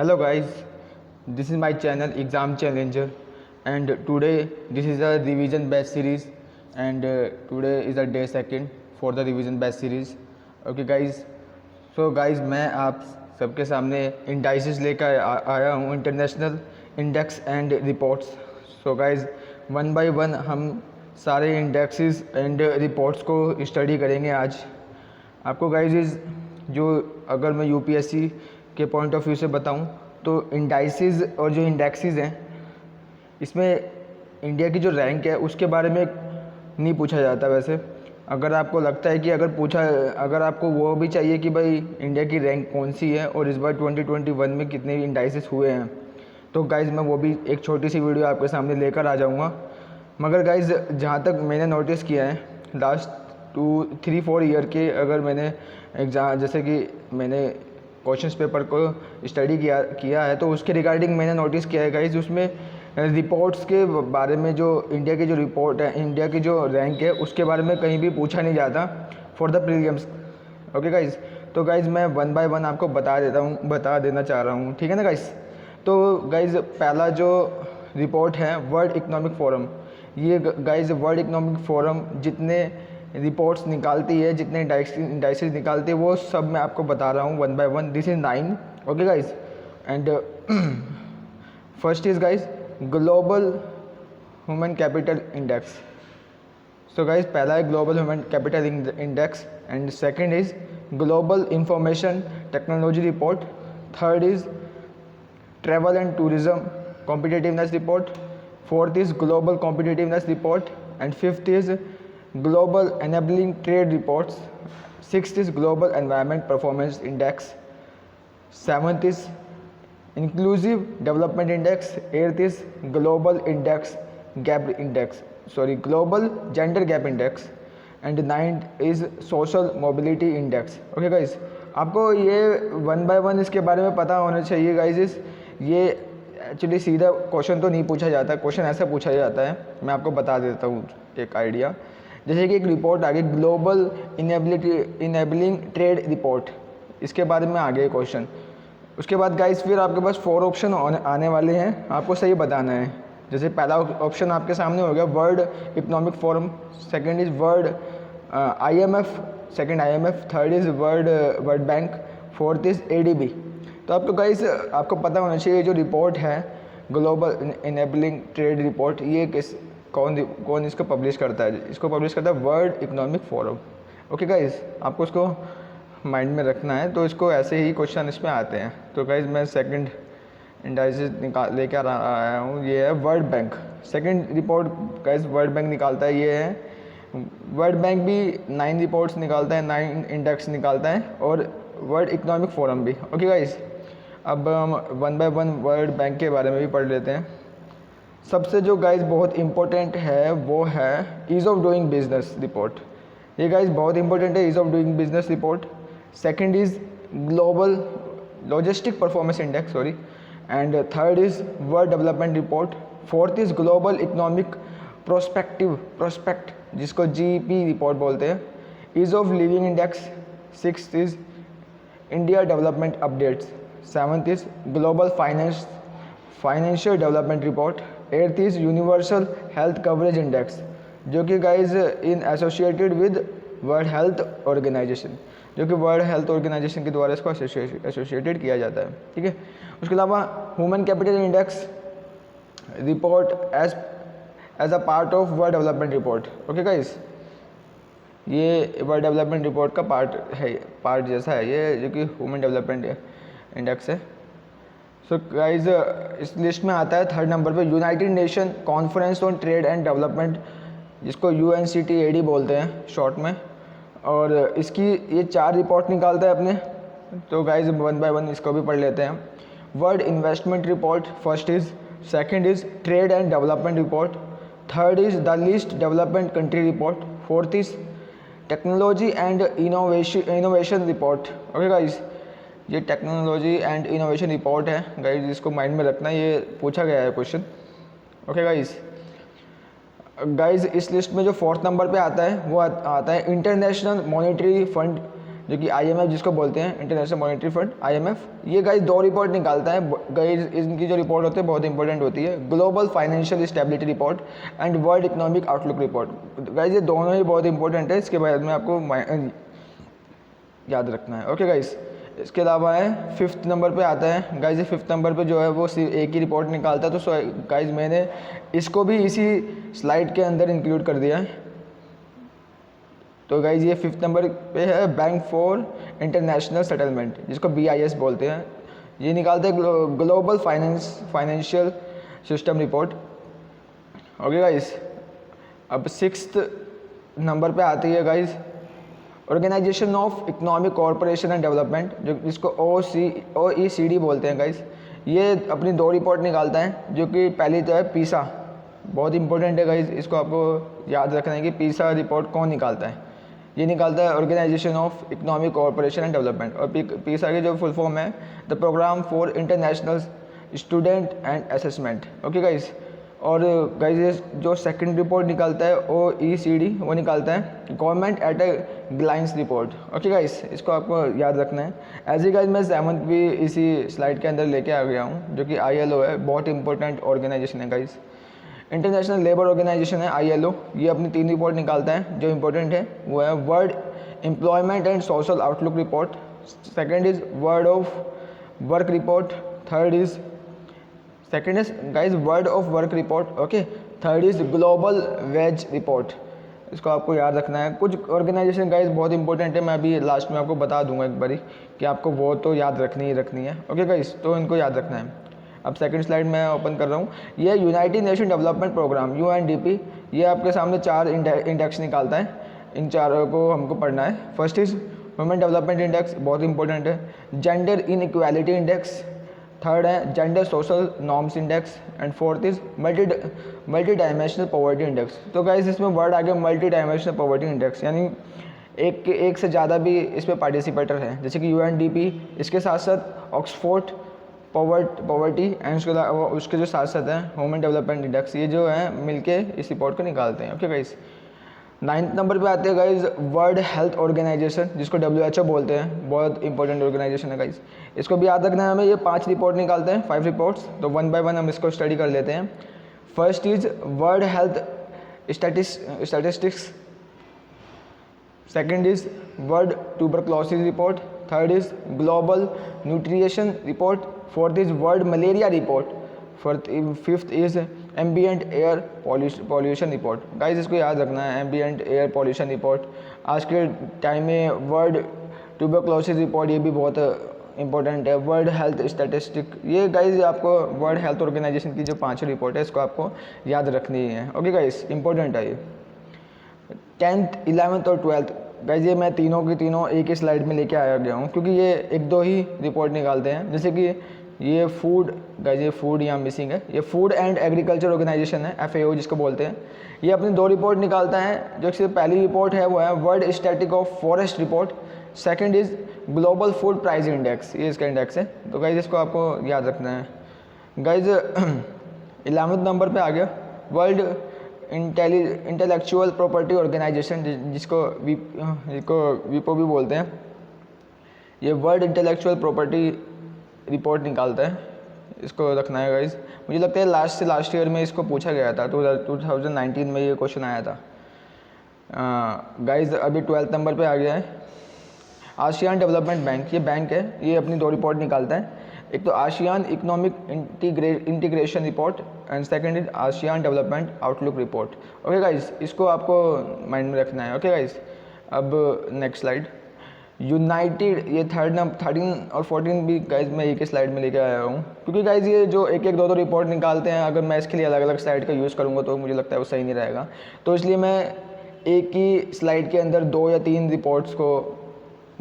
Hello guys, this is my channel Exam Challenger, and today this is a revision batch series, and today is the day second for the revision batch series. Okay guys, so guys मैं आप सबके सामने indices लेकर आया हूँ, international index and reports. So guys one by one हम सारे indexes and reports को स्टडी करेंगे आज. आपको गाइज जो अगर मैं यूपीएससी के पॉइंट ऑफ व्यू से बताऊं तो इंडाइसिस और जो इंडेक्सेस हैं इसमें इंडिया की जो रैंक है उसके बारे में नहीं पूछा जाता. वैसे अगर आपको लगता है कि अगर आपको वो भी चाहिए कि भाई इंडिया की रैंक कौन सी है और इस बार 2021 में कितने इंडाइसिस हुए हैं, तो गाइज़ मैं वो भी एक छोटी सी वीडियो आपके सामने लेकर आ जाऊँगा. मगर गाइज़ जहाँ तक मैंने नोटिस किया है लास्ट 2-3-4 ईयर के, अगर मैंने एग्ज़ाम जैसे कि मैंने क्वेश्चंस पेपर को स्टडी किया है तो उसके रिगार्डिंग मैंने नोटिस किया है गाइज, उसमें रिपोर्ट्स के बारे में जो इंडिया की जो रिपोर्ट है, इंडिया की जो रैंक है उसके बारे में कहीं भी पूछा नहीं जाता for the prelims. Okay guys, तो गाइज मैं वन बाय वन आपको बता देना चाह रहा हूँ, ठीक है ना गाइज. तो गाइज पहला जो रिपोर्ट है वर्ल्ड इकोनॉमिक फोरम, ये गाइज वर्ल्ड इकोनॉमिक फोरम जितने रिपोर्ट्स निकालती है, जितने इंडाइसिस निकालती है, वो सब मैं आपको बता रहा हूँ one by one. This is 9. Okay guys, and first is guys global human capital index. So guys पहला है global human capital index, and second is global information technology report. Third is travel and tourism competitiveness report. Fourth is global competitiveness report, and fifth is Global Enabling Trade Reports. Sixth is Global Environment Performance Index. Seventh is Inclusive Development Index. Eighth is Global Global Gender Gap Index. And ninth is Social Mobility Index. Okay guys, आपको ये one by one इसके बारे में पता होना चाहिए guys. ये actually सीधा क्वेश्चन तो नहीं पूछा जाता, क्वेश्चन ऐसा पूछा जाता है. मैं आपको बता देता हूँ एक आइडिया. जैसे कि एक रिपोर्ट आ गई ग्लोबल इनेबलिंग ट्रेड रिपोर्ट, इसके बारे में आ गए क्वेश्चन. उसके बाद गाइस फिर आपके पास 4 ऑप्शन आने वाले हैं, आपको सही बताना है. जैसे पहला ऑप्शन आपके सामने हो गया world economic forum, second is world IMF, second IMF, third is world bank, fourth is ADB. तो आपको गाइस आपको पता होना चाहिए जो रिपोर्ट है ग्लोबल इनेबलिंग ट्रेड रिपोर्ट, ये कौन इसको पब्लिश करता है. इसको पब्लिश करता है world economic forum. Okay guys, आपको इसको माइंड में रखना है. तो इसको ऐसे ही क्वेश्चन इसमें आते हैं. तो गाइज मैं सेकंड इंडाइसिस लेकर आया हूँ, ये है world bank. Second report guys world bank निकालता है, ये है वर्ल्ड बैंक भी 9 रिपोर्ट्स निकालता है, 9 इंडेक्स निकालता है, और वर्ल्ड इकोनॉमिक फोरम भी. ओके गाइज, अब हम one by one world bank के बारे में भी पढ़ लेते हैं. सबसे जो गाइज बहुत इंपॉर्टेंट है वो है ease of doing business report. ये गाइज बहुत इंपॉर्टेंट है, ease of doing business report. Second is global logistic performance index, and third is world development report. Fourth is global economic prospect जिसको GEP report बोलते हैं. Ease of living index. Sixth is India development updates. Seventh is global financial development report. Eighth is universal health coverage index, जो कि guys in associated with world health organisation, जो कि world health organisation के द्वारा इसको associated किया जाता है. ठीक है. उसके अलावा human capital index report as a part of world development report. Okay guys, ये वर्ल्ड डेवलपमेंट रिपोर्ट का पार्ट जैसा है ये, जो कि ह्यूमन डेवलपमेंट इंडेक्स है. सो गाइज इस लिस्ट में आता है थर्ड नंबर पे United nation conference on trade and development, जिसको UNCTAD बोलते हैं शॉर्ट में. और इसकी ये 4 रिपोर्ट निकालता है अपने. तो गाइज वन बाय वन इसको भी पढ़ लेते हैं. World investment report first is, second is trade and development report, third is the least development country report, fourth is technology and innovation report. Okay guys, ये टेक्नोलॉजी एंड इनोवेशन रिपोर्ट है guys, इसको mind में रखना, ये पूछा गया है question. Okay guys इस लिस्ट में जो 4th नंबर पे आता है वो आता है इंटरनेशनल मॉनेटरी फंड जो कि IMF जिसको बोलते हैं, इंटरनेशनल मॉनेटरी फंड, IMF, ये गाइज 2 रिपोर्ट निकालता है गाइज। इनकी जो रिपोर्ट होती है बहुत इंपॉर्टेंट होती है, global financial stability report and world economic outlook report. Guys ये दोनों ही बहुत इंपॉर्टेंट है, इसके बारे में आपको याद रखना है। ओके गाइज, इसके अलावा है 5th नंबर पे आता है गाइज। 5th नंबर पे जो है वो सिर्फ एक ही रिपोर्ट निकालता है, तो गाइज मैंने इसको भी इसी स्लाइड के अंदर इंक्लूड कर दिया है। तो गाइज ये 5th नंबर पे है बैंक फॉर इंटरनेशनल सेटलमेंट, जिसको BIS बोलते हैं। ये निकालते हैं global financial system report. Okay guys, अब 6th नंबर पे आती है guys organisation of economic cooperation and development, जो जिसको OECD बोलते हैं गाइज। ये अपनी 2 रिपोर्ट निकालता है, जो कि पहली तो है पीसा, बहुत इंपॉर्टेंट है गाइज, इसको आपको याद रखना है कि पीसा रिपोर्ट कौन निकालता है। ये निकालता है organisation of economic cooperation and development, और पीसा की जो फुल फॉर्म है the programme for international student and assessment. Okay guys, और गाइज जो सेकंड रिपोर्ट निकालता है OECD, वो निकालता है government at a glance report. Okay guys, इसको आपको याद रखना है। एज ए गाइज मैं 7th भी इसी स्लाइड के अंदर लेके आ गया हूँ, जो कि ILO है, बहुत इंपॉर्टेंट ऑर्गेनाइजेशन है गाइज। इंटरनेशनल लेबर ऑर्गेनाइजेशन है ILO, ये अपनी 3 रिपोर्ट निकालता है, जो इंपॉर्टेंट है वो है world employment and social outlook report, second is world of work report, third is guys world of work report. Okay, third is global wage report. इसको आपको याद रखना है। कुछ ऑर्गेनाइजेशन गाइज बहुत इंपॉर्टेंट है, मैं अभी लास्ट में आपको बता दूंगा एक बारी कि आपको वो तो याद रखनी ही रखनी है। ओके गाइज, तो इनको याद रखना है। अब सेकंड स्लाइड मैं ओपन कर रहा हूँ। ये United Nation development programme UNDP, ये आपके सामने 4 इंडेक्स निकालता है, इन चारों को हमको पढ़ना है। First is human development index, बहुत इंपॉर्टेंट है। जेंडर इनइक्वालिटी इंडेक्स, थर्ड है gender social norms index, and fourth is multi dimensional poverty index. तो गाइस इसमें वर्ड आ गया मल्टी डायमेंशनल पॉवर्टी इंडेक्स, यानी एक से ज़्यादा भी इसमें पार्टिसिपेटर हैं, जैसे कि UNDP, इसके साथ साथ ऑक्सफोर्ड पॉवर्टी एंड उसके जो साथ साथ हैं ह्यूमन डेवलपमेंट इंडेक्स, ये जो है मिलके इस रिपोर्ट को निकालते हैं। ओके गाइस, 9th नंबर पे आते हैं गाइज वर्ल्ड हेल्थ ऑर्गेनाइजेशन, जिसको WHO बोलते हैं, बहुत इंपॉर्टेंट ऑर्गेनाइजेशन है गाइज। इसको भी याद रखना है हमें, ये 5 रिपोर्ट निकालते हैं, 5 रिपोर्ट्स। तो 1 बाय 1 हम इसको स्टडी कर लेते हैं। First is world health statistics, second is world tuberculosis report, third is global nutrition report, fourth is world malaria report, fifth is ambient air pollution report. Guys इसको याद रखना है, एम्बियंट एयर पॉल्यूशन रिपोर्ट। आज के time में world tuberculosis report, ये भी बहुत इंपॉर्टेंट है। वर्ल्ड हेल्थ स्टैटिस्टिक, ये गाइस आपको वर्ल्ड हेल्थ ऑर्गेनाइजेशन की जो 5 रिपोर्ट है, इसको आपको याद रखनी है। ओके गाइस, इंपॉर्टेंट है ये। 10th 11th और 12th गाइस, ये मैं तीनों की तीनों एक ही स्लाइड में लेके आया गया हूँ, क्योंकि ये 1-2 ही रिपोर्ट निकालते हैं। जैसे कि ये फूड गाइस, ये फूड यहाँ मिसिंग है, ये फूड एंड एग्रीकल्चर ऑर्गेनाइजेशन है, FAO जिसको बोलते हैं। ये अपनी 2 रिपोर्ट निकालता है। जो सिर्फ पहली रिपोर्ट है वो है world static of forest report, second is global food price index, ये इसका इंडेक्स है। तो गाइस इसको आपको याद रखना है। गाइस 11th नंबर पे आ गया वर्ल्ड इंटेलेक्चुअल प्रॉपर्टी ऑर्गेनाइजेशन, जिसको WIPO भी बोलते हैं। ये वर्ल्ड इंटेलेक्चुअल प्रॉपर्टी रिपोर्ट निकालता है, इसको रखना है गाइज। मुझे लगता है लास्ट ईयर में इसको पूछा गया था, 2019 में ये क्वेश्चन आया था गाइज। अभी 12th नंबर पे आ गया है आसियान डेवलपमेंट बैंक, ये बैंक है, ये अपनी 2 रिपोर्ट निकालता है। एक तो ASEAN economic integration report and second is ASEAN development outlook report. Okay guys, इसको आपको माइंड में रखना है। ओके गाइज, अब नेक्स्ट स्लाइड यूनाइटेड, ये 13 और 14 भी गाइज मैं एक ही स्लाइड में लेके आया हूँ, क्योंकि गाइज ये जो 1-2 रिपोर्ट निकालते हैं, अगर मैं इसके लिए अलग अलग स्लाइड का यूज़ करूँगा तो मुझे लगता है वो सही नहीं रहेगा। तो इसलिए मैं एक ही स्लाइड के अंदर 2 या 3 रिपोर्ट्स को,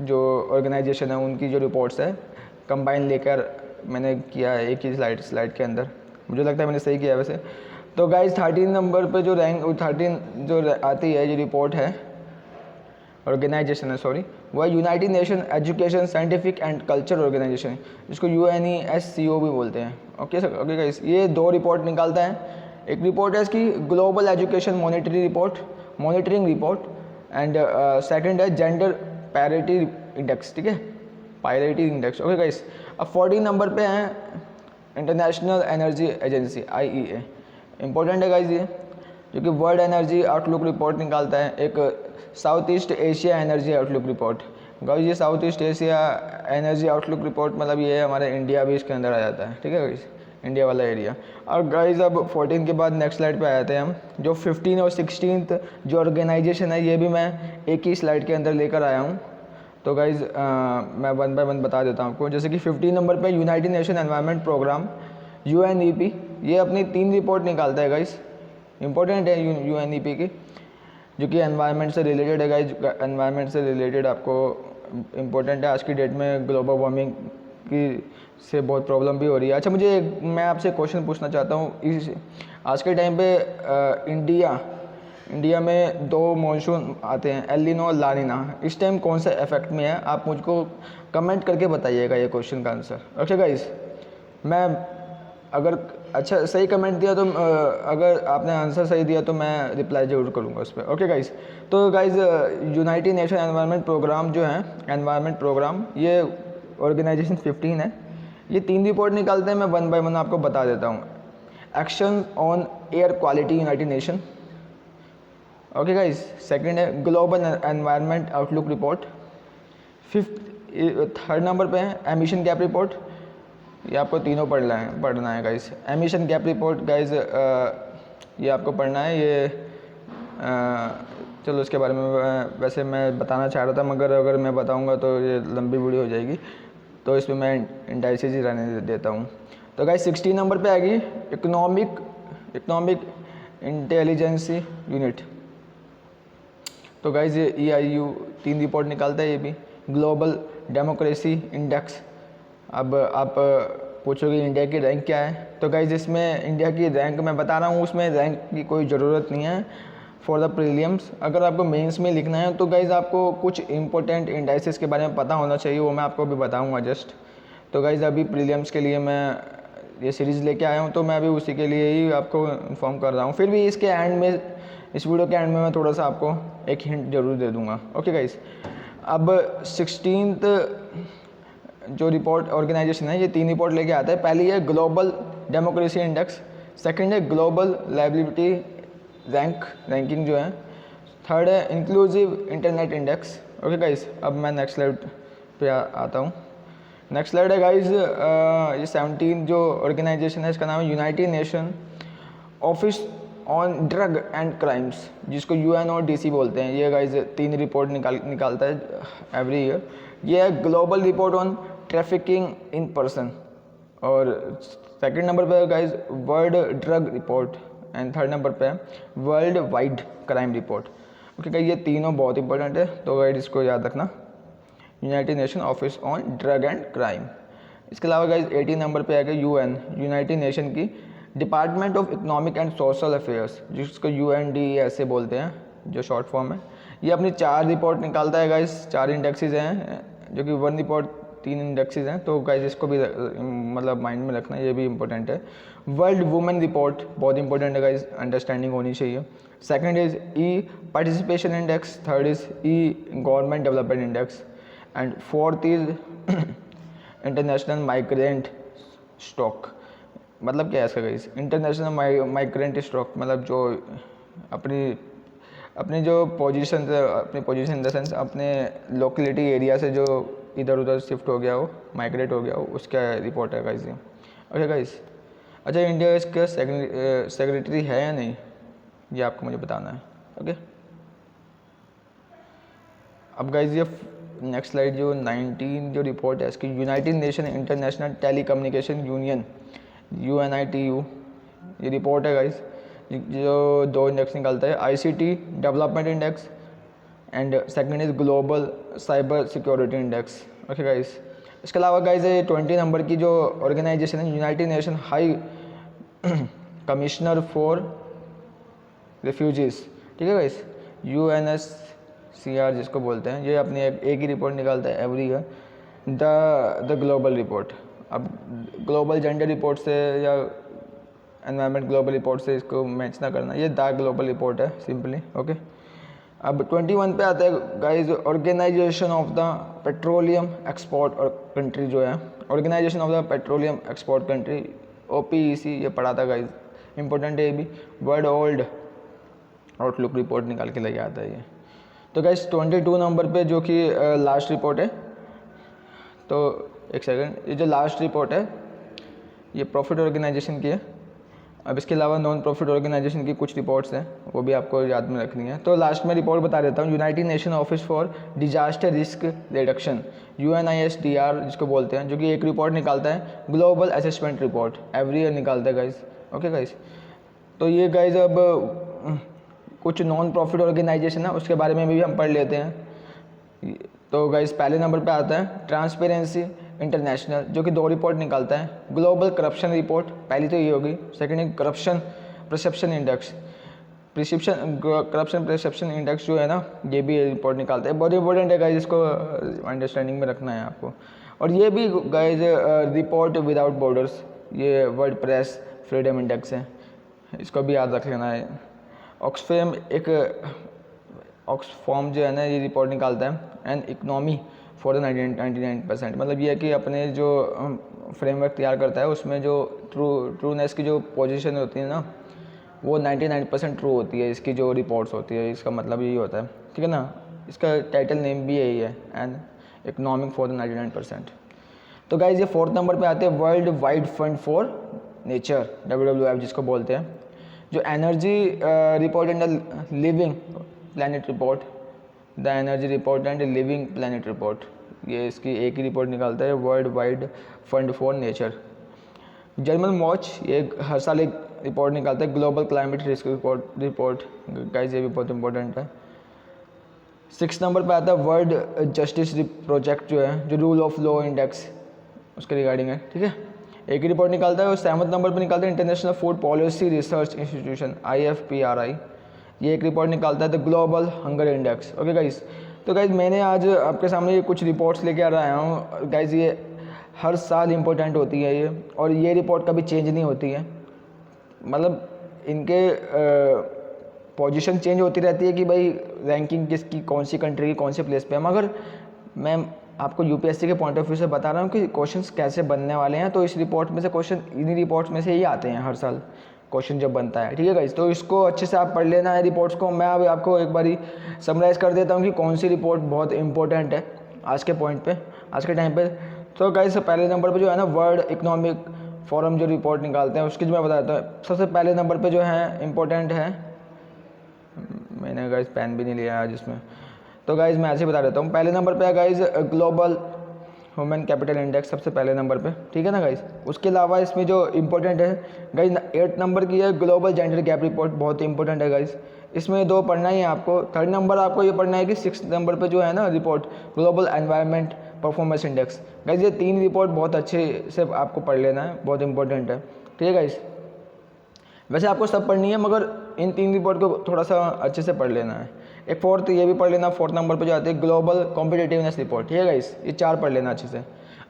जो ऑर्गेनाइजेशन है उनकी जो रिपोर्ट्स है, कंबाइन लेकर मैंने किया है एक ही स्लाइड के अंदर। मुझे लगता है मैंने सही किया है वैसे। तो गाइज 13 नंबर पे जो 13 जो आती है, जो रिपोर्ट है ऑर्गेनाइजेशन है, सॉरी, वह United Nation education scientific and culture organisation, जिसको UNESCO भी बोलते हैं। ओके सर, ओके गाइस, ये 2 रिपोर्ट निकालता है। एक रिपोर्ट है इसकी global education monitoring report and second है जेंडर पैरिटी इंडेक्स, ठीक है, पायरेटी इंडेक्स। ओके गाइस, अब 14 नंबर पे हैं international energy agency IEA। Important है गाइस ये, जो कि वर्ल्ड एनर्जी आउटलुक रिपोर्ट निकालता है, एक South East Asia energy outlook report. Guys ये South East Asia energy outlook report मतलब ये हमारे इंडिया भी इसके अंदर आ जाता है, ठीक है गाइस, इंडिया वाला एरिया। और गाइस अब 14 के बाद नेक्स्ट स्लाइड पे आ जाते हैं हम, जो 15 और 16 जो ऑर्गेनाइजेशन है ये भी मैं एक ही स्लाइड के अंदर लेकर आया हूँ। तो गाइज़ मैं 1 बाय 1 बता देता हूँ आपको। जैसे कि 15 नंबर पे United Nation environment programme UNEP, ये अपनी 3 रिपोर्ट निकालता है गाइज़, इंपॉर्टेंट है UNEP की, जो कि एनवायरनमेंट से रिलेटेड है गाइज़। एनवायरनमेंट से रिलेटेड आपको इम्पोर्टेंट है, आज की डेट में ग्लोबल वार्मिंग की से बहुत प्रॉब्लम भी हो रही है। अच्छा मैं आपसे क्वेश्चन पूछना चाहता हूँ, इस आज के टाइम पे इंडिया में 2 मॉनसून आते हैं, एल नीनो और ला नीना, इस टाइम कौन सा इफेक्ट में है, आप मुझको कमेंट करके बताइएगा ये क्वेश्चन का आंसर। ओके गाइस, मैं अगर अच्छा सही कमेंट दिया तो अगर आपने आंसर सही दिया तो मैं रिप्लाई जरूर करूँगा उस पर। ओके गाइस, तो guys United Nation environment programme जो है, एनवायरनमेंट प्रोग्राम, ये ऑर्गेनाइजेशन 15 है, ये 3 रिपोर्ट निकालते हैं, मैं 1 बाय 1 आपको बता देता हूँ। Action on air quality United Nation, okay guys, second है global environment outlook report, third number पे है एमिशन गैप रिपोर्ट, ये आपको तीनों पढ़ना है guys. Emission gap report guys ये आपको पढ़ना है, ये चलो इसके बारे में वैसे मैं बताना चाह रहा था, मगर अगर मैं बताऊंगा तो ये लंबी वीडियो हो जाएगी, तो इसमें मैं इंडाइसेस ही रहने देता हूँ। तो गाइस 16 नंबर पे आएगी इकोनॉमिक इंटेलिजेंस यूनिट। तो गाइज ये EIU 3 रिपोर्ट निकालता है, ये भी ग्लोबल डेमोक्रेसी इंडेक्स। अब आप पूछोगे इंडिया की रैंक क्या है, तो गाइज इसमें इंडिया की रैंक मैं बता रहा हूँ, उसमें रैंक की कोई ज़रूरत नहीं है फॉर द प्रीलियम्स। अगर आपको मेंस में लिखना है तो गाइज आपको कुछ इंपॉर्टेंट इंडाइसेस के बारे में पता होना चाहिए, वो मैं आपको अभी बताऊँगा जस्ट। तो गाइज अभी प्रीलियम्स के लिए मैं ये सीरीज़ लेके आया हूँ, तो मैं अभी उसी के लिए ही आपको इन्फॉर्म कर रहा हूँ। फिर भी इसके एंड में, इस वीडियो के एंड में मैं थोड़ा सा आपको एक हिंट जरूर दे दूंगा। ओके गाइस, अब 16th जो रिपोर्ट ऑर्गेनाइजेशन है, ये 3 रिपोर्ट लेके आता है। पहली है ग्लोबल डेमोक्रेसी इंडेक्स, सेकंड है ग्लोबल लाइबिलिटी रैंकिंग जो है, थर्ड है inclusive internet index. Okay guys, अब मैं नेक्स्ट स्लाइड पे आता हूँ। नेक्स्ट स्लाइड है गाइस, ये 17 जो ऑर्गेनाइजेशन है, इसका नाम है United nation office on drug and crimes, जिसको UNODC बोलते हैं। ये गाइज 3 रिपोर्ट निकालता है एवरी ईयर। ये है global report on trafficking in person, और सेकंड नंबर पे है guys world drug report, and third number पे है world wide crime report. Okay guys, ये तीनों बहुत इंपॉर्टेंट है, तो गाइज इसको याद रखना, United nation office on drug and crime. इसके अलावा गाइज 18 नंबर पे आएगा यूनाइटेड नेशन की department of economic and social affairs, जिसको UNDE बोलते हैं, जो शॉर्ट फॉर्म है। ये अपनी 4 रिपोर्ट निकालता है गाइस, 4 इंडेक्सेस हैं, जो कि 1 रिपोर्ट 3 इंडेक्सेस हैं, तो गाइस इसको भी मतलब माइंड में रखना, ये भी इंपॉर्टेंट है। वर्ल्ड वुमेन रिपोर्ट बहुत इंपॉर्टेंट है गाइस, अंडरस्टैंडिंग होनी चाहिए। Second is participation index, third is government development index, and fourth is international migrant stock. मतलब क्या है इसका गाइस, इंटरनेशनल माइग्रेंट स्टॉक, मतलब जो अपनी जो पोजीशन इन द सेंस अपने लोकेलिटी एरिया से जो इधर उधर शिफ्ट हो गया हो, माइग्रेट हो गया हो, उसका रिपोर्ट है गाइस ये। ओके गाइस, अच्छा इंडिया इसका सेक्रेटरी है या नहीं, ये आपको मुझे बताना है। ओके, अब गाइस ये नेक्स्ट स्लाइड जो 19 जो रिपोर्ट है इसकी, United nation international telecommunication union UNITU, ये रिपोर्ट है गाइस, जो 2 इंडेक्स निकालता है, ICT development index, and second is global cyber security index. Okay guys, इसके अलावा गाइस ये 20 नंबर की जो ऑर्गेनाइजेशन है, United nation high commissioner for refugees, ठीक है गाइस, UNHCR जिसको बोलते हैं, ये अपनी एक ही रिपोर्ट निकालता है every year, the global report. अब ग्लोबल जेंडर रिपोर्ट से या एनवायरनमेंट ग्लोबल रिपोर्ट से इसको मैच ना करना, ये द ग्लोबल रिपोर्ट है सिंपली। ओके, अब 21 पे आता है guys, organisation of the petroleum export और कंट्री जो है, organisation of the petroleum export country, OPEC, ये पढ़ा था गाइज, इंपॉर्टेंट है ये भी, वर्ल्ड ओल्ड आउटलुक रिपोर्ट निकाल के लेके आता है ये। तो गाइज 22 नंबर पे जो कि लास्ट रिपोर्ट है, तो एक सेकंड, ये जो लास्ट रिपोर्ट है ये प्रॉफिट ऑर्गेनाइजेशन की है। अब इसके अलावा नॉन प्रॉफिट ऑर्गेनाइजेशन की कुछ रिपोर्ट्स हैं, वो भी आपको याद में रखनी है। तो लास्ट में रिपोर्ट बता देता हूँ, United nation office for disaster risk reduction, UNISDR जिसको बोलते हैं, जो कि एक रिपोर्ट निकालता है, global assessment report, every year निकालता है गाइज। ओके गाइज, तो ये गाइज अब कुछ नॉन प्रॉफिट ऑर्गेनाइजेशन है उसके बारे में भी हम पढ़ लेते हैं। तो गाइज पहले नंबर पे आता है ट्रांसपेरेंसी इंटरनेशनल, जो कि 2 रिपोर्ट निकालता है, ग्लोबल करप्शन रिपोर्ट, पहली तो ये होगी, सेकंड है corruption perception index, corruption perception index जो है ना, ये भी रिपोर्ट निकालता है, बहुत इंपॉर्टेंट है गाइज, इसको अंडरस्टैंडिंग में रखना है आपको। और ये भी गाइज रिपोर्ट विदाउट बॉर्डर्स, ये वर्ल्ड प्रेस फ्रीडम इंडेक्स है, इसको भी याद रख लेना है। ऑक्सफैम ऑक्सफॉर्म जो है ना, ये रिपोर्ट निकालता है, एंड इकनॉमी फॉर द 99%, मतलब ये है कि अपने जो फ्रेमवर्क तैयार करता है उसमें जो ट्रूनेस की जो पोजीशन होती है ना, वो 99% ट्रू होती है, इसकी जो रिपोर्ट्स होती है, इसका मतलब यही होता है, ठीक है ना। इसका टाइटल नेम भी यही है, एंड इकनॉमिक फॉर द 99%। तो गाइज ये 4th नंबर पे आते हैं world wide fund for nature, WWF जिसको बोलते हैं, जो energy report and the living planet report, the energy report and living planet report, ये इसकी एक ही रिपोर्ट निकालता है, world wide fund for nature. German watch ये हर साल एक रिपोर्ट निकालता है, global climate risk report guys, ये भी बहुत इंपॉर्टेंट है। 6 नंबर पे आता है वर्ल्ड जस्टिस प्रोजेक्ट जो है, जो रूल ऑफ लॉ इंडेक्स उसके रिगार्डिंग है, ठीक है, एक ही रिपोर्ट निकालता है। और 7th नंबर पे निकालता है international food policy research institution, IFPRI, ये एक रिपोर्ट निकालता है, the global hunger index. Okay guys, तो गाइस मैंने आज आपके सामने ये कुछ रिपोर्ट्स लेके आ रहा हूँ गाइस, ये हर साल इम्पोर्टेंट होती है ये, और ये रिपोर्ट कभी चेंज नहीं होती है, मतलब इनके पोजीशन चेंज होती रहती है कि भाई रैंकिंग किसकी, कौन सी कंट्री की कौन से प्लेस पे है, मगर मैं आपको UPSC के पॉइंट ऑफ व्यू से बता रहा हूँ कि क्वेश्चंस कैसे बनने वाले हैं। तो इस रिपोर्ट में से क्वेश्चन, इन्हीं रिपोर्ट्स में से ही आते हैं हर साल क्वेश्चन जब बनता है, ठीक है गाइस। तो इसको अच्छे से आप पढ़ लेना है रिपोर्ट्स को। मैं अभी आपको एक बारी समराइज़ कर देता हूँ कि कौन सी रिपोर्ट बहुत इंपॉर्टेंट है आज के पॉइंट पे, आज के टाइम पे। तो गाइस पहले नंबर पे जो है ना वर्ल्ड इकोनॉमिक फोरम जो रिपोर्ट निकालते हैं उसकी जो मैं बताता हूँ, सबसे पहले नंबर पे जो है इम्पोर्टेंट है, मैंने गाइस पेन भी नहीं लिया आज इसमें, तो गाइस मैं ऐसे ही बता देता हूँ। पहले नंबर पे है guys global human capital index, सबसे पहले नंबर पे, ठीक है ना गाइस। उसके अलावा इसमें जो इम्पोर्टेंट है गाइस 8 नंबर की है ग्लोबल जेंडर गैप रिपोर्ट, बहुत इंपॉर्टेंट है गाइस, इसमें 2 पढ़ना ही है आपको। 3rd नंबर आपको ये पढ़ना है कि 6th नंबर पे जो है ना report global environment performance index. Guys ये 3 रिपोर्ट बहुत अच्छे से आपको पढ़ लेना है, बहुत इंपॉर्टेंट है, ठीक है गाइस। वैसे आपको सब पढ़नी है मगर इन 3 रिपोर्ट को थोड़ा सा अच्छे से पढ़ लेना है। एक 4th ये भी पढ़ लेना, 4th नंबर पे जो आती है ग्लोबल कॉम्पिटिटिवनेस रिपोर्ट, ठीक है गाइस, ये 4 पढ़ लेना अच्छे से।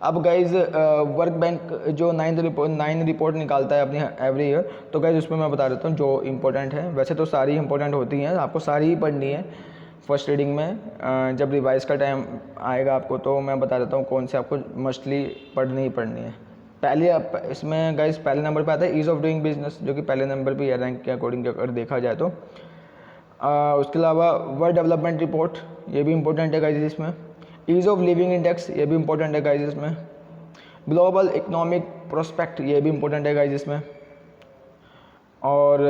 अब गाइज वर्ल्ड बैंक जो 9 रिपोर्ट निकालता है अपनी एवरी ईयर, तो गाइज उसमें मैं बता देता हूँ जो इंपॉर्टेंट है। वैसे तो सारी इंपॉर्टेंट होती हैं, आपको सारी ही पढ़नी है फर्स्ट रीडिंग में। जब रिवाइज का टाइम आएगा आपको तो मैं बता देता हूँ कौन से आपको मस्टली पढ़नी ही पढ़नी है। पहले इसमें गाइज पहले नंबर पे आता है ईज़ ऑफ डूइंग बिजनेस, जो कि पहले नंबर पे रैंक के अकॉर्डिंग अगर देखा जाए तो। उसके अलावा वर्ल्ड डेवलपमेंट रिपोर्ट, ये भी इंपॉर्टेंट है गाइज इसमें। ईज़ ऑफ लिविंग इंडेक्स, ये भी इंपॉर्टेंट है गाइज इसमें। ग्लोबल इकोनॉमिक प्रोस्पेक्ट, ये भी इंपॉर्टेंट है गाइज इसमें। और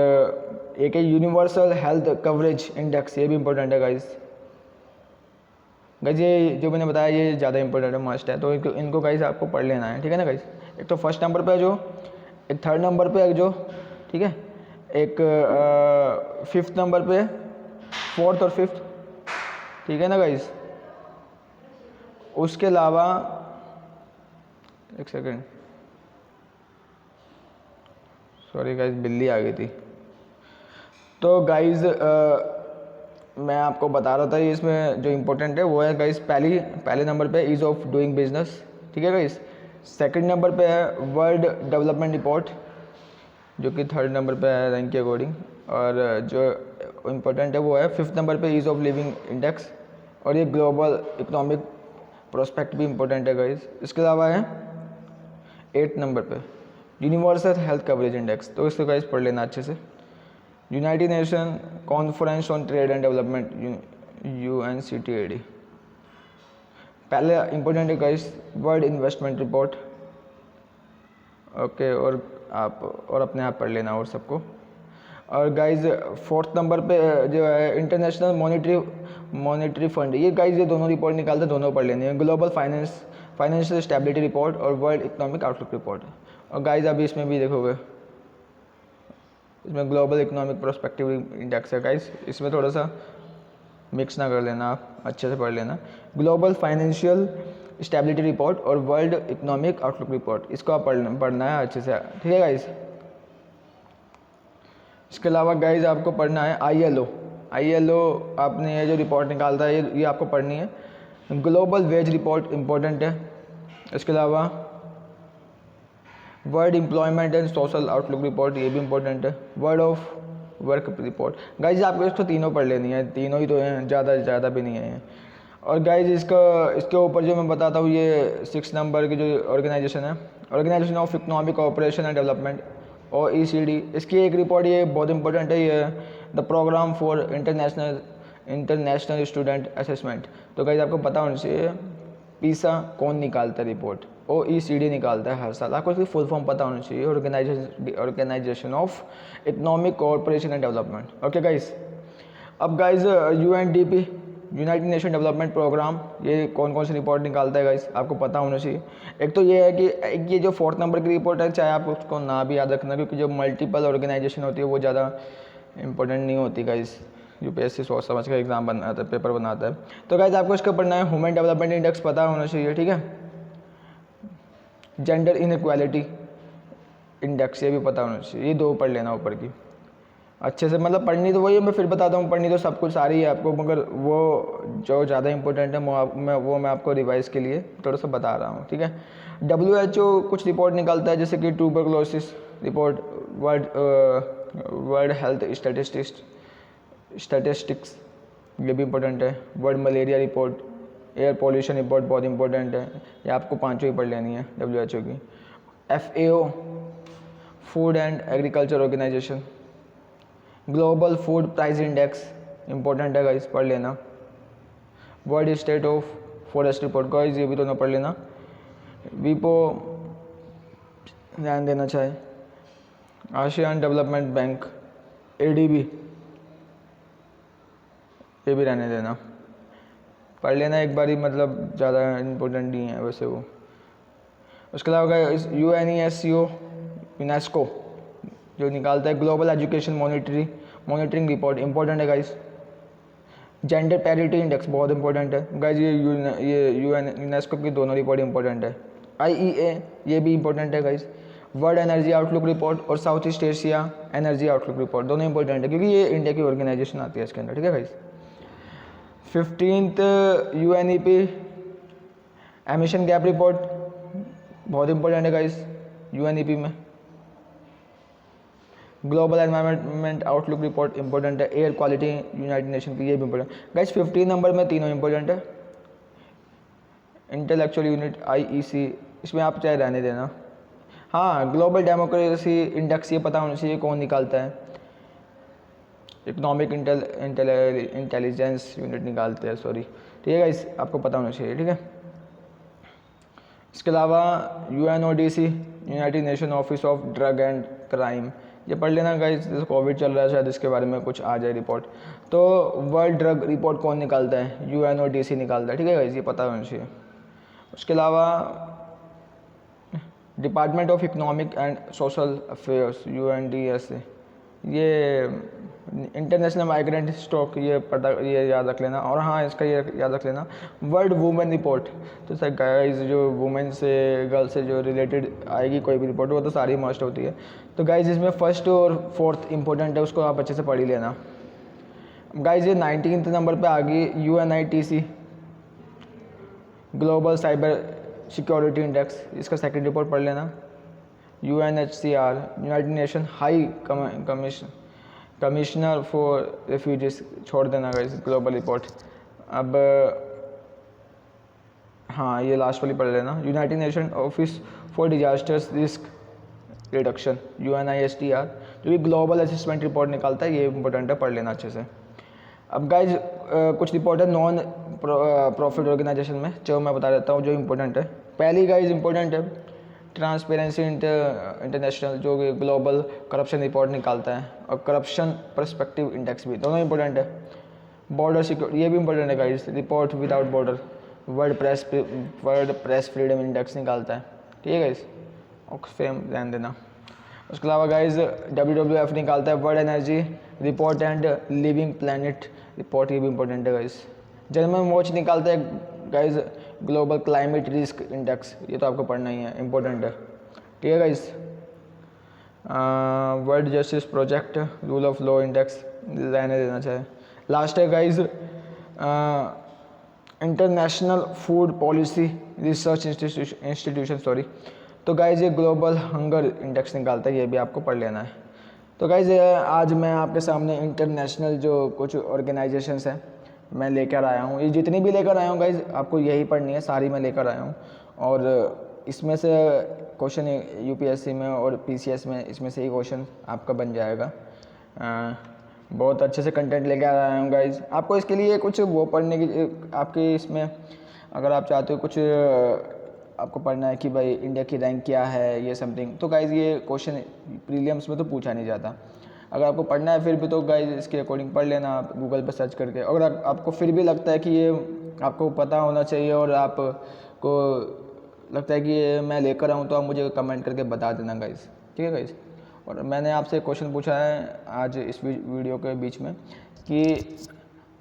एक है यूनिवर्सल हेल्थ कवरेज इंडेक्स, ये भी इंपॉर्टेंट है गाइज। गाइज ये जो मैंने बताया ये ज़्यादा इंपॉर्टेंट है, मस्ट है, तो इनको गाइज आपको पढ़ लेना है, ठीक है ना गाइज। एक तो 1st नंबर पे है जो, एक 3rd नंबर पे है जो, ठीक है, एक 5th नंबर पे, 4th और 5th, ठीक है ना गाइज। उसके अलावा एक सेकेंड, सॉरी गाइज बिल्ली आ गई थी। तो गाइज मैं आपको बता रहा था ये इसमें जो इम्पोर्टेंट है वो है गाइज पहले नंबर पे ईज़ ऑफ डूइंग बिजनेस, ठीक है गाइज। 2nd नंबर पे है वर्ल्ड डेवलपमेंट रिपोर्ट, जो कि 3rd नंबर पे है रैंक के अकॉर्डिंग। और जो इम्पोर्टेंट है वो है 5th नंबर पे ईज़ ऑफ लिविंग इंडेक्स, और ये ग्लोबल इकोनॉमिक प्रोस्पेक्ट भी इम्पोर्टेंट है गाइस। इसके अलावा है 8th नंबर पे यूनिवर्सल हेल्थ कवरेज इंडेक्स, तो इसको गाइस पढ़ लेना अच्छे से। United nation conference on trade and development UNCTAD, पहले इम्पोर्टेंट है guys world investment report. Okay, और अपने आप पढ़ लेना और सबको। और गाइज 4th नंबर पे जो है इंटरनेशनल मॉनेटरी फंड, ये गाइज ये दोनों रिपोर्ट निकालते, दोनों पढ़ लेनी है, ग्लोबल फाइनेंशियल स्टेबिलिटी रिपोर्ट और वर्ल्ड इकोनॉमिक आउटलुक रिपोर्ट। और गाइज अभी इसमें भी देखोगे, इसमें ग्लोबल इकोनॉमिक प्रोस्पेक्टिव इंडेक्स है गाइज, इसमें थोड़ा सा मिक्स ना कर लेना, आप अच्छे से पढ़ लेना। ग्लोबल फाइनेंशियल स्टेबिलिटी रिपोर्ट और वर्ल्ड इकोनॉमिक आउटलुक रिपोर्ट, इसको आप पढ़ना है अच्छे से, ठीक है गाइज। इसके अलावा गाइज आपको पढ़ना है ILO, आपने ये जो रिपोर्ट निकालता है ये आपको पढ़नी है। ग्लोबल वेज रिपोर्ट इम्पोर्टेंट है। इसके अलावा world employment and social outlook report, ये भी इम्पोर्टेंट है। World of work report, guys आपको इसको तीनों पढ़ लेनी है, तीनों ही तो हैं, ज़्यादा भी नहीं है। और गाइज इसके ऊपर जो मैं बताता हूँ, ये 6 नंबर की जो ऑर्गेनाइजेशन है, organisation of economic cooperation and development OECD, इसकी एक रिपोर्ट ये बहुत इंपॉर्टेंट है, ये the programme for international student assessment. तो गाइज आपको पता होना चाहिए PISA कौन निकालता है रिपोर्ट, OECD निकालता है हर साल, आपको इसकी फुल फॉर्म पता होना चाहिए, organisation of economic cooperation and development. Okay guys, अब guys UNDP United Nation development programme, ये कौन कौन सी रिपोर्ट निकालता है गाइस, आपको पता होना चाहिए। एक तो ये है कि ये जो 4th नंबर की रिपोर्ट है, चाहे आप उसको ना भी याद रखना, क्योंकि जो मल्टीपल ऑर्गेनाइजेशन होती है वो ज़्यादा इंपॉर्टेंट नहीं होती गाइस, UPSC सोच समझ कर एग्जाम बनाता है, पेपर बनाता है। तो गाइस आपको इसका पढ़ना है ह्यूमन डेवलपमेंट इंडेक्स पता होना चाहिए, ठीक है। जेंडर इनइक्वालिटी इंडेक्स, ये भी पता होना चाहिए, ये 2 पढ़ लेना ऊपर की अच्छे से, मतलब पढ़नी तो वही है, मैं फिर बताता हूँ, पढ़नी तो सब कुछ सारी है आपको, मगर वो जो ज़्यादा इंपॉर्टेंट है वो मैं आपको रिवाइज के लिए थोड़ा सा बता रहा हूँ, ठीक है। WHO कुछ रिपोर्ट निकालता है, जैसे कि tuberculosis report, world health statistics, ये भी इंपॉर्टेंट है। World malaria report, air pollution report बहुत इंपॉर्टेंट है, ये आपको 5 ही पढ़ लेनी है WHO की। FAO food and agriculture organisation, global food price index important है गाइस, पढ़ लेना। World state of forest report, guys ये भी दोनों पढ़ लेना। वीपो ध्यान देना चाहे, आसियान डेवलपमेंट बैंक ADB, ये भी रहने देना, पढ़ लेना एक बारी, मतलब ज़्यादा इंपॉर्टेंट नहीं है वैसे वो। उसके अलावा UNESCO यूनेस्को जो निकालता है global education monitoring report, important है गाइस। जेंडर पैरिटी इंडेक्स बहुत इंपॉर्टेंट है गाइस, ये यूनेस्को की दोनों रिपोर्ट इंपॉर्टेंट है। IEA ये भी इंपॉर्टेंट है guys. World energy outlook report और South East Asia energy outlook report, दोनों इंपॉर्टेंट है क्योंकि ये इंडिया की ऑर्गेनाइजेशन आती है इसके अंदर, ठीक है guys. 15th UNEP emission gap report बहुत इंपॉर्टेंट है गाइस UNEP में। Global environment outlook report important है। एयर क्वालिटी यूनाइटेड नेशन की, ये भी इंपॉर्टेंट गाइस। 15 नंबर में तीनों इंपॉर्टेंट है। इंटेलेक्चुअल यूनिट IEC, इसमें आप चाहे रहने देना। हाँ, ग्लोबल डेमोक्रेसी इंडेक्स ये पता होना चाहिए कौन निकालता है, इकोनॉमिक इंटेलिजेंस यूनिट निकालते हैं, सॉरी, ठीक है गाइस, आपको पता होना चाहिए, ठीक है। इसके अलावा UNODC United nation office of drug and crime, ये पढ़ लेना गाइस, जैसे कोविड चल रहा है शायद इसके बारे में कुछ आ जाए रिपोर्ट। तो वर्ल्ड ड्रग रिपोर्ट कौन निकालता है, UNODC निकालता है, ठीक है गाइस, ये पता होना चाहिए। उसके अलावा department of economic and social affairs UNDSA, ये इंटरनेशनल माइग्रेंट स्टॉक, ये याद रख लेना। और हाँ, इसका ये याद रख लेना वर्ल्ड वुमेन रिपोर्ट, तो सर गाइस जो वुमेन से गर्ल्स से जो रिलेटेड आएगी कोई भी रिपोर्ट वो तो सारी मस्ट होती है। तो गाइस इसमें 1st और 4th इंपॉर्टेंट है, उसको आप अच्छे से पढ़ ही लेना। गाइस ये 19th नंबर पे आ गई UNITC global cyber security index, इसका 2nd रिपोर्ट पढ़ लेना। UNHCR United nation high commissioner for refugees छोड़ देना गाइस, ग्लोबल रिपोर्ट। अब हाँ ये लास्ट वाली पढ़ लेना। United nation office for disasters risk reduction UNISDR जो कि ग्लोबल असेसमेंट रिपोर्ट निकालता है, ये इंपॉर्टेंट है, पढ़ लेना अच्छे से। अब गाइज कुछ रिपोर्ट है नॉन प्रॉफिट ऑर्गेनाइजेशन में, जो मैं बता देता हूँ जो इंपॉर्टेंट है। पहली गाइज इंपॉर्टेंट है ट्रांसपेरेंसी इंटरनेशनल, जो कि ग्लोबल करप्शन रिपोर्ट निकालता है, और करप्शन पर्सपेक्टिव इंडेक्स भी, दोनों इंपॉर्टेंट है। बॉर्डर सिक्योरिटी, ये भी इंपॉर्टेंट है guys, report without border, world press freedom index निकालता है, ठीक है गाइज, ऑक्सफैम ध्यान देना। उसके अलावा गाइज WWF निकालता है world energy report and living planet report, ये भी इंपॉर्टेंट है गाइज। जर्मन वॉच निकालता है guys global climate risk index, ये तो आपको पढ़ना ही है, इंपॉर्टेंट है, ठीक है guys. World justice project rule of law index रहने देना चाहिए। लास्ट है guys international food policy research institution sorry, तो गाइज ये ग्लोबल हंगर इंडेक्स निकालता है, ये भी आपको पढ़ लेना है। तो गाइज आज मैं आपके सामने इंटरनेशनल जो कुछ ऑर्गेनाइजेशंस हैं मैं लेकर आया हूँ, ये जितनी भी लेकर आया हूँ गाइज आपको यही पढ़नी है, सारी मैं लेकर आया हूँ। और इसमें से क्वेश्चन UPSC में और PCS में इसमें से ही क्वेश्चन आपका बन जाएगा। बहुत अच्छे से कंटेंट लेकर आया हूँ गाइज। आपको इसके लिए कुछ वो पढ़ने की आपके इसमें अगर आप चाहते हो कुछ आपको पढ़ना है कि भाई इंडिया की रैंक क्या है ये समथिंग, तो गाइज ये क्वेश्चन प्रीलिम्स में तो पूछा नहीं जाता। अगर आपको पढ़ना है फिर भी तो गाइज इसके अकॉर्डिंग पढ़ लेना आप गूगल पर सर्च करके। अगर आपको फिर भी लगता है कि ये आपको पता होना चाहिए और आपको लगता है कि ये मैं लेकर आऊँ, तो आप मुझे कमेंट करके बता देना गाइज, ठीक है गाइज। और मैंने आपसे क्वेश्चन पूछा है आज इस वीडियो के बीच में कि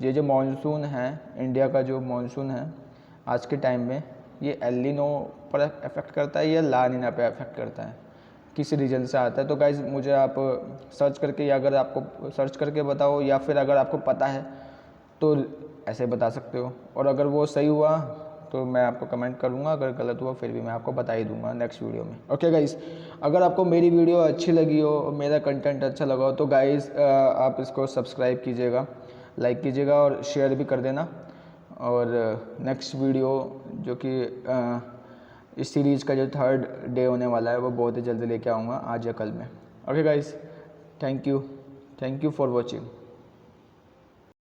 ये जो मानसून है, इंडिया का जो मानसून है आज के टाइम में, ये एल नीनो पर इफेक्ट करता है या ला नीना पर इफेक्ट करता है, किस रीजन से आता है। तो गाइज मुझे आप सर्च करके, या अगर आपको सर्च करके बताओ, या फिर अगर आपको पता है तो ऐसे बता सकते हो, और अगर वो सही हुआ तो मैं आपको कमेंट करूँगा, अगर गलत हुआ फिर भी मैं आपको बता ही दूंगा नेक्स्ट वीडियो में। ओके गाइज, अगर आपको मेरी वीडियो अच्छी लगी हो, मेरा कंटेंट अच्छा लगा हो, तो गाइज आप इसको सब्सक्राइब कीजिएगा, लाइक कीजिएगा और शेयर भी कर देना। और नेक्स्ट वीडियो जो कि इस सीरीज़ का जो 3rd डे होने वाला है वो बहुत ही जल्दी लेके आऊँगा, आज या कल में। Okay guys, thank you for watching.